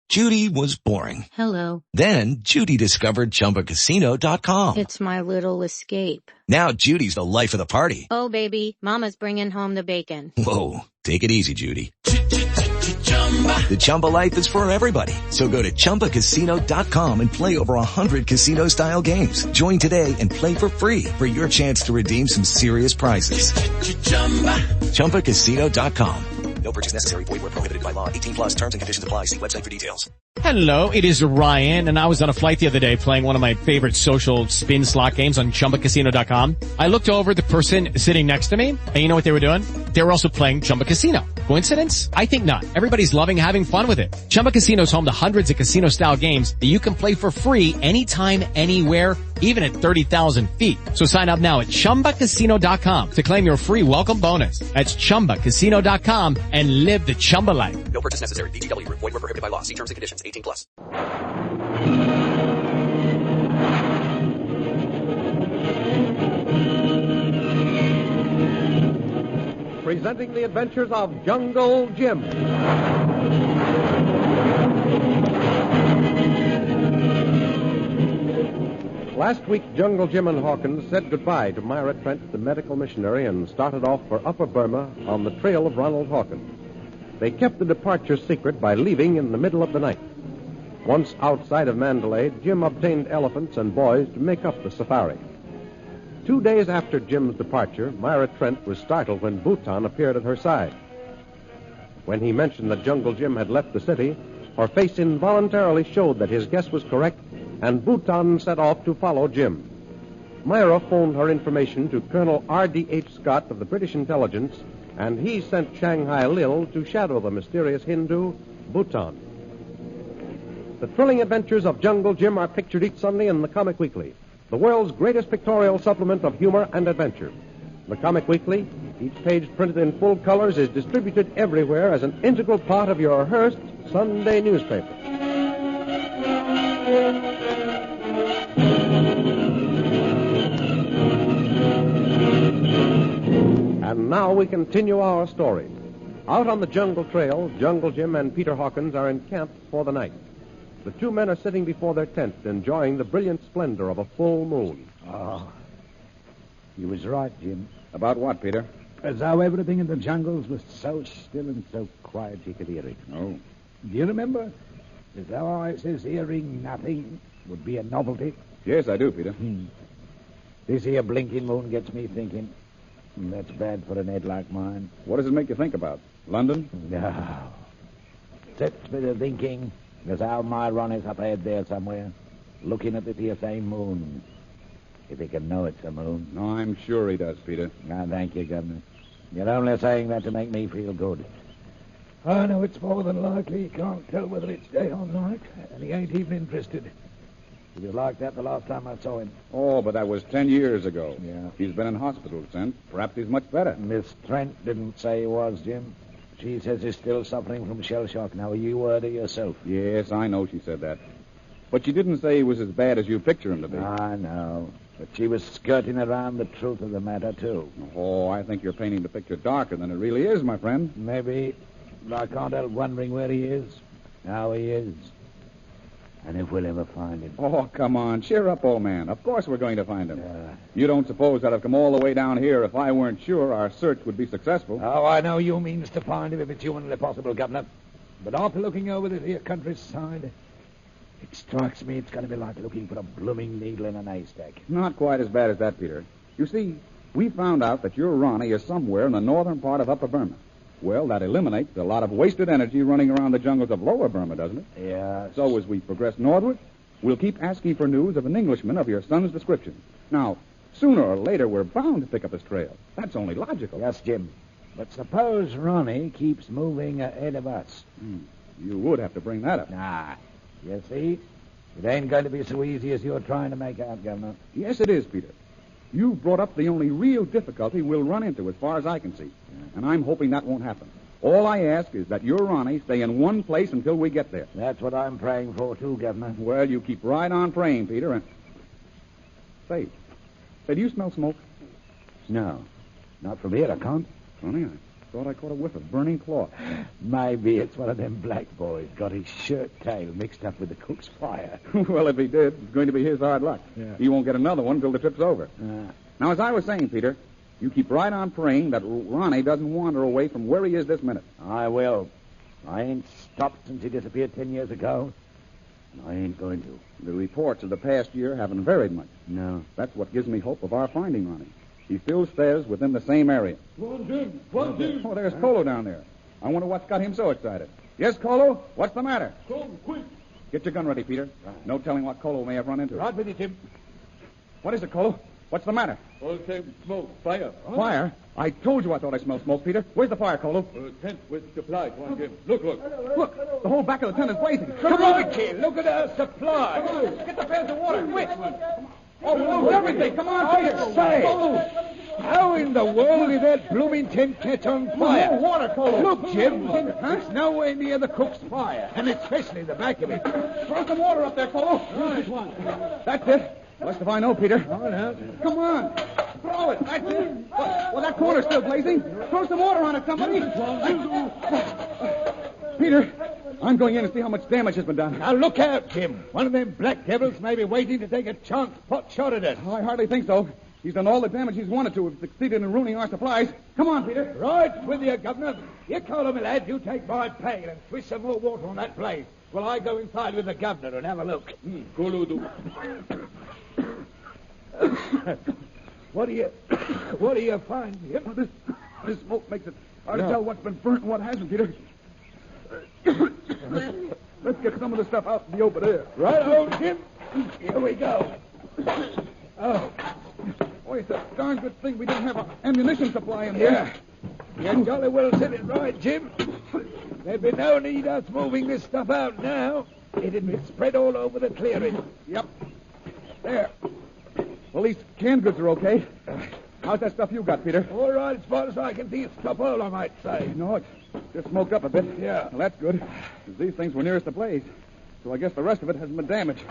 Judy was boring. Hello. Then Judy discovered ChumbaCasino.com. It's my little escape. Now Judy's the life of the party. Oh, baby, mama's bringing home the bacon. Whoa, take it easy, Judy. The Chumba life is for everybody. So go to ChumbaCasino.com and play over 100 casino-style games. Join today and play for free for your chance to redeem some serious prizes. ChumbaCasino.com. No purchase necessary. Void where prohibited by law. 18 plus terms and conditions apply. See website for details. Hello, it is Ryan, and I was on a flight the other day playing one of my favorite social spin slot games on ChumbaCasino.com. I looked over at the person sitting next to me, and you know what they were doing? They were also playing Chumba Casino. Coincidence? I think not. Everybody's loving having fun with it. Chumba Casino is home to hundreds of casino-style games that you can play for free anytime, anywhere, even at 30,000 feet. So sign up now at ChumbaCasino.com to claim your free welcome bonus. That's ChumbaCasino.com and live the Chumba life. No purchase necessary. VGW. Void where prohibited by law. See terms and conditions. 18 plus. Presenting the adventures of Jungle Jim. Last week, Jungle Jim and Hawkins said goodbye to Myra Trent, the medical missionary, and started off for Upper Burma on the trail of Ronald Hawkins. They kept the departure secret by leaving in the middle of the night. Once outside of Mandalay, Jim obtained elephants and boys to make up the safari. 2 days after Jim's departure, Myra Trent was startled when Bhutan appeared at her side. When he mentioned that Jungle Jim had left the city, her face involuntarily showed that his guess was correct, and Bhutan set off to follow Jim. Myra phoned her information to Colonel R.D.H. Scott of the British Intelligence, and he sent Shanghai Lil to shadow the mysterious Hindu, Bhutan. The thrilling adventures of Jungle Jim are pictured each Sunday in the Comic Weekly, the world's greatest pictorial supplement of humor and adventure. The Comic Weekly, each page printed in full colors, is distributed everywhere as an integral part of your Hearst Sunday newspaper. And now we continue our story. Out on the jungle trail, Jungle Jim and Peter Hawkins are encamped for the night. The two men are sitting before their tent, enjoying the brilliant splendor of a full moon. Oh, you was right, Jim. About what, Peter? As how everything in the jungles was so still and so quiet you could hear it. Oh. Do you remember? As how I says hearing nothing would be a novelty. Yes, I do, Peter. This here blinking moon gets me thinking. That's bad for an head like mine. What does it make you think about? London? No. Sets me to thinking as how my Ron is up ahead there somewhere, looking at this here same moon. If he can know it's a moon. No, I'm sure he does, Peter. Ah, thank you, Governor. You're only saying that to make me feel good. I know it's more than likely he can't tell whether it's day or night, and he ain't even interested. He was like that the last time I saw him. Oh, but that was 10 years ago. Yeah. He's been in hospital since. Perhaps he's much better. Miss Trent didn't say he was, Jim. She says he's still suffering from shell shock. Now, you heard her yourself. Yes, I know she said that. But she didn't say he was as bad as you picture him to be. I know. But she was skirting around the truth of the matter, too. Oh, I think you're painting the picture darker than it really is, my friend. Maybe. But I can't help wondering where he is, how he is, and if we'll ever find him. Oh, come on. Cheer up, old man. Of course we're going to find him. You don't suppose that I've come all the way down here if I weren't sure our search would be successful? Oh, I know you means to find him if it's humanly possible, Governor. But after looking over this here countryside, it strikes me it's going to be like looking for a blooming needle in an haystack. Not quite as bad as that, Peter. You see, we found out that your Ronnie is somewhere in the northern part of Upper Burma. Well, that eliminates a lot of wasted energy running around the jungles of Lower Burma, doesn't it? Yeah. So as we progress northward, we'll keep asking for news of an Englishman of your son's description. Now, sooner or later, we're bound to pick up his trail. That's only logical. Yes, Jim. But suppose Ronnie keeps moving ahead of us. You would have to bring that up. Nah. You see? It ain't going to be so easy as you're trying to make out, Governor. Yes, it is, Peter. You've brought up the only real difficulty we'll run into as far as I can see. And I'm hoping that won't happen. All I ask is that your Ronnie stay in one place until we get there. That's what I'm praying for, too, Governor. Well, you keep right on praying, Peter, and... Say, do you smell smoke? No. Not from here, I can't. Funny, Thought I caught a whiff of burning cloth. Maybe it's one of them black boys got his shirt tail mixed up with the cook's fire. Well, if he did, it's going to be his hard luck. Yeah. He won't get another one till the trip's over. Now, as I was saying, Peter, you keep right on praying that Ronnie doesn't wander away from where he is this minute. I will. I ain't stopped since he disappeared 10 years ago. I ain't going to. The reports of the past year haven't varied much. No. That's what gives me hope of our finding Ronnie. He still stays within the same area. One, Jim. Oh, there's Kolu down there. I wonder what's got him so excited. Yes, Kolu? What's the matter? Come, quick. Get your gun ready, Peter. No telling what Kolu may have run into. Right with you, Tim. What is it, Kolu? What's the matter? All same smoke, fire. Fire? I told you I thought I smelled smoke, Peter. Where's the fire, Kolu? Tent with supplies, one, Jim. Look. Look, the whole back of the tent is blazing. Come on, kid. Look at our supply. Get the pails of water, quick. Oh, lose everything. Come on, Peter. Say, how in the world did that blooming tent catch on fire? More water, Kolu. Look, Jim, it's nowhere near the cook's fire, and especially the back of it. Throw some water up there, Kolu. Right, one. That's it. Best if I know, Peter. Oh, no. Come on. Throw it. That's it. Well, that corner's still blazing. Throw some water on it, somebody. Peter, I'm going in to see how much damage has been done. Now, look out, Jim. One of them black devils may be waiting to take a chance pot shot at us. Oh, I hardly think so. He's done all the damage he's wanted to. Have succeeded in ruining our supplies. Come on, Peter. Right with you, Governor. You call him, lad. You take my pail and swish some more water on that blaze. Well, I go inside with the Governor and have a look. Kolu do. What do you find, Jim? This smoke makes it hard to tell what's been burnt and what hasn't, Peter. Let's get some of the stuff out in the open air. Right on, Jim. Here we go. Oh. Boy, it's a darn good thing we didn't have an ammunition supply in here. You jolly well said it right, Jim. There'd be no need us moving this stuff out now. It'd be spread all over the clearing. Yep. There. Well, these canned goods are okay. How's that stuff you got, Peter? All right, as far as I can see, it's top all, I might say. No, it's just smoked up a bit. Yeah. Well, that's good. 'Cause these things were nearest the blaze. So I guess the rest of it hasn't been damaged.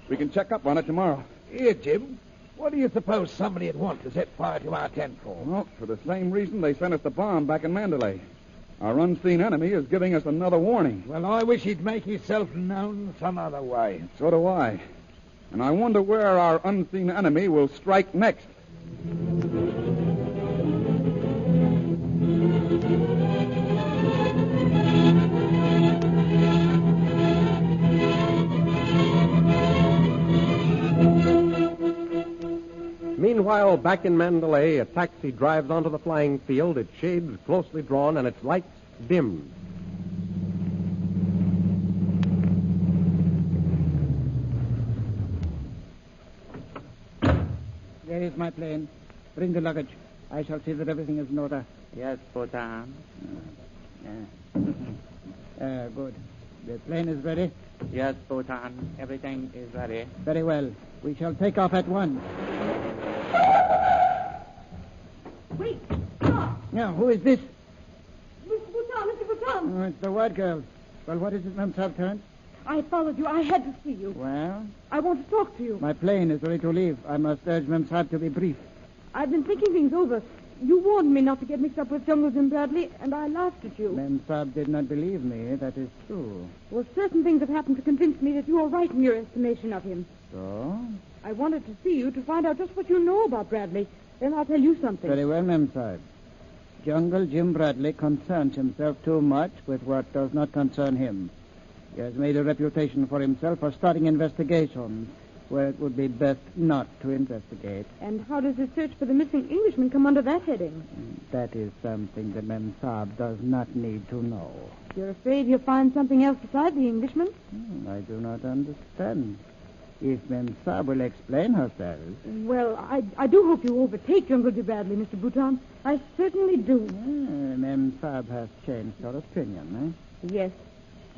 We can check up on it tomorrow. Here, Jim. What do you suppose somebody would want to set fire to our tent for? Well, for the same reason they sent us the bomb back in Mandalay. Our unseen enemy is giving us another warning. Well, I wish he'd make himself known some other way. So do I. And I wonder where our unseen enemy will strike next. Meanwhile, back in Mandalay, a taxi drives onto the flying field, its shades closely drawn and its lights dimmed. There is my plane. Bring the luggage. I shall see that everything is in order. Yes, Bhutan. Good. The plane is ready? Yes, Bhutan. Everything is ready. Very well. We shall take off at once. Wait, stop! Now, who is this? Mr. Bhutan! Oh, it's the white girl. Well, what is it, Ma'am Sultan? I followed you. I had to see you. Well, I want to talk to you. my plane is ready to leave. I must urge Ma'am Saab to be brief. I've been thinking things over. You warned me not to get mixed up with Jungle Jim Bradley, and I laughed at you. Ma'am Saab did not believe me. That is true. Well, certain things have happened to convince me that you are right in your estimation of him. So? I wanted to see you to find out just what you know about Bradley. Then I'll tell you something. Very well, Ma'am Saab. Jungle Jim Bradley concerns himself too much with what does not concern him. He has made a reputation for himself for starting investigations where it would be best not to investigate. And how does the search for the missing Englishman come under that heading? That is something that Ma'am Saab does not need to know. You're afraid he'll find something else besides the Englishman? I do not understand. If Ma'am Saab will explain herself. Well, I do hope you overtake Jungle Jim Bradley, Mr. Bhutan. I certainly do. Ma'am Saab has changed her opinion, Yes.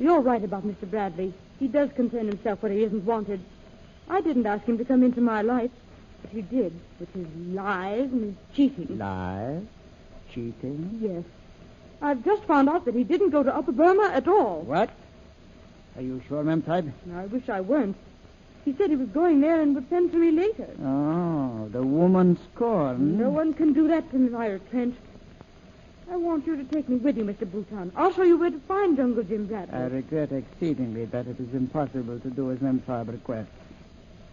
You're right about Mr. Bradley. He does concern himself where he isn't wanted. I didn't ask him to come into my life, but he did, with his lies and his cheating. Lies? Cheating? Yes. I've just found out that he didn't go to Upper Burma at all. What? Are you sure, Ma'am Saab? I wish I weren't. He said he was going there and would send for me later. Oh, the woman scorned. No one can do that to me, Myra Trent. I want you to take me with you, Mr. Bhutan. I'll show you where to find Jungle Jim Bradley. I regret exceedingly that it is impossible to do as Memsahib requests.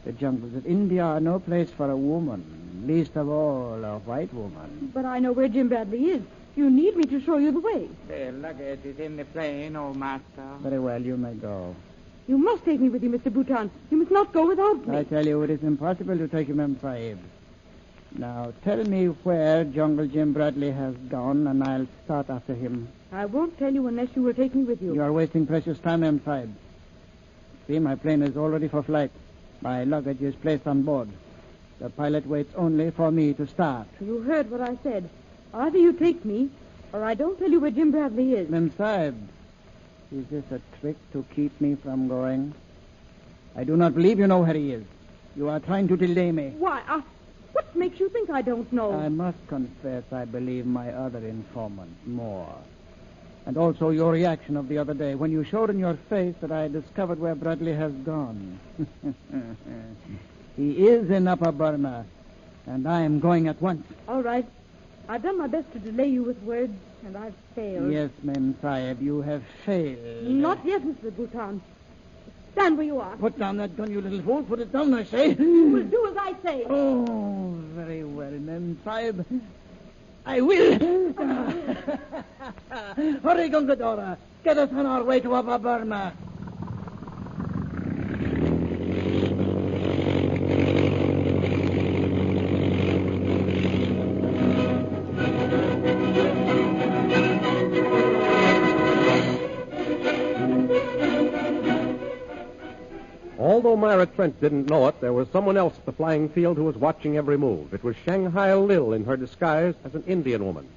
The jungles of India are no place for a woman, least of all a white woman. But I know where Jim Bradley is. You need me to show you the way. The luggage is in the plane, old master. Very well, you may go. You must take me with you, Mr. Bhutan. You must not go without me. I tell you, it is impossible to take you, Memsahib. Now, tell me where Jungle Jim Bradley has gone, and I'll start after him. I won't tell you unless you will take me with you. You are wasting precious time, Memsahib. See, my plane is all ready for flight. My luggage is placed on board. The pilot waits only for me to start. You heard what I said. Either you take me, or I don't tell you where Jim Bradley is. Memsahib, is this a trick to keep me from going? I do not believe you know where he is. You are trying to delay me. Why, what makes you think I don't know? I must confess I believe my other informant more. And also your reaction of the other day when you showed in your face that I discovered where Bradley has gone. He is in Upper Burma, and I am going at once. All right. I've done my best to delay you with words, and I've failed. Yes, Memsahib, you have failed. Not yet, Mr. Bhutan. Stand where you are. Put down that gun, you little fool. Put it down, I say. You will do as I say. Oh, very well, Memsahib. I will. Hurry, Gungadora. Get us on our way to Upper Burma. Although Myra Trent didn't know it, there was someone else at the flying field who was watching every move. It was Shanghai Lil in her disguise as an Indian woman.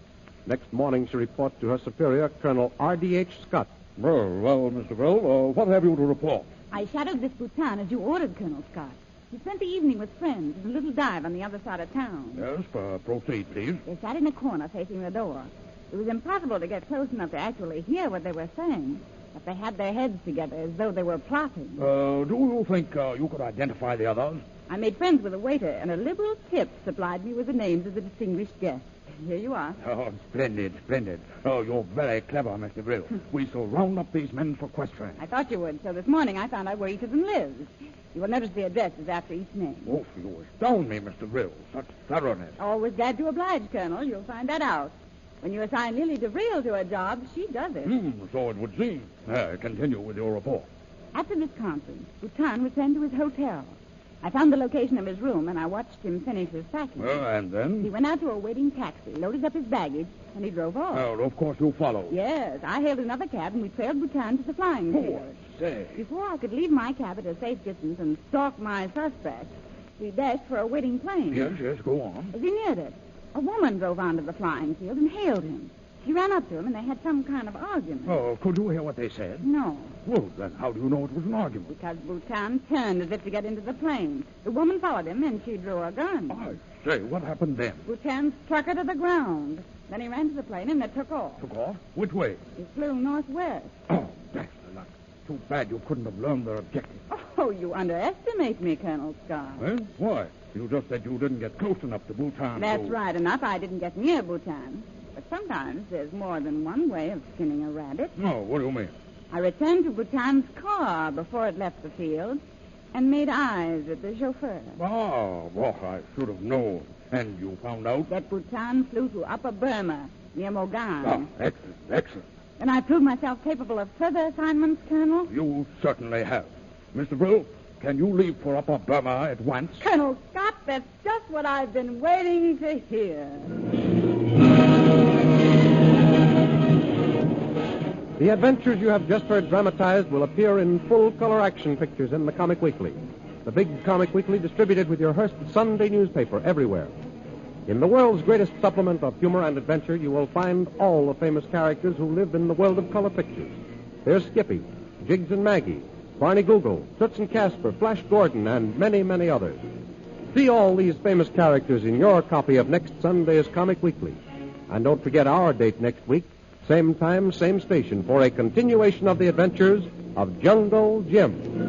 Next morning, she reports to her superior, Colonel R.D.H. Scott. Well, Mr. Brill, what have you to report? I shadowed this Bhutan as you ordered, Colonel Scott. He spent the evening with friends in a little dive on the other side of town. Yes, proceed, please. They sat in a corner facing the door. It was impossible to get close enough to actually hear what they were saying, but they had their heads together as though they were plotting. Do you think you could identify the others? I made friends with a waiter, and a liberal tip supplied me with the names of the distinguished guests. Here you are. Oh, splendid. Oh, you're very clever, Mr. Brill. We shall round up these men for questioning. I thought you would, so this morning I found out where each of them lives. You will notice the address is after each name. Oh, you astound me, Mr. Brill. Such thoroughness. Always glad to oblige, Colonel. You'll find that out. When you assign Lily DeVril to a job, she does it. So it would seem. Continue with your report. After this conference, Bhutan returned to his hotel. I found the location of his room, and I watched him finish his packing. And then? He went out to a waiting taxi, loaded up his baggage, and he drove off. Oh, of course you followed. Yes, I hailed another cab, and we trailed Bhutan to the flying field. I say. Before I could leave my cab at a safe distance and stalk my suspect, we dashed for a waiting plane. Yes, go on. As he neared it, a woman drove onto the flying field and hailed him. She ran up to him, and they had some kind of argument. Oh, could you hear what they said? No. Well, then how do you know it was an argument? Because Bhutan turned as if to get into the plane. The woman followed him, and she drew a gun. I say, what happened then? Bhutan struck her to the ground. Then he ran to the plane, and it took off. Took off? Which way? He flew northwest. Oh, that's the luck. Too bad you couldn't have learned their objective. Oh, you underestimate me, Colonel Scott. Eh? Why? You just said you didn't get close enough to Bhutan. That's right enough. I didn't get near Bhutan. But sometimes there's more than one way of skinning a rabbit. No, what do you mean? I returned to Bhutan's car before it left the field and made eyes at the chauffeur. Oh, well, I should have known. And you found out? That Bhutan flew to Upper Burma, near Mogan. Oh, excellent. And I proved myself capable of further assignments, Colonel? You certainly have. Mr. Brill, can you leave for Upper Burma at once? Colonel Scott, that's just what I've been waiting to hear. The adventures you have just heard dramatized will appear in full-color action pictures in the Comic Weekly, the big Comic Weekly distributed with your Hearst Sunday newspaper everywhere. In the world's greatest supplement of humor and adventure, you will find all the famous characters who live in the world of color pictures. There's Skippy, Jiggs and Maggie, Barney Google, Toots and Casper, Flash Gordon, and many, many others. See all these famous characters in your copy of next Sunday's Comic Weekly. And don't forget our date next week, same time, same station, for a continuation of the adventures of Jungle Jim.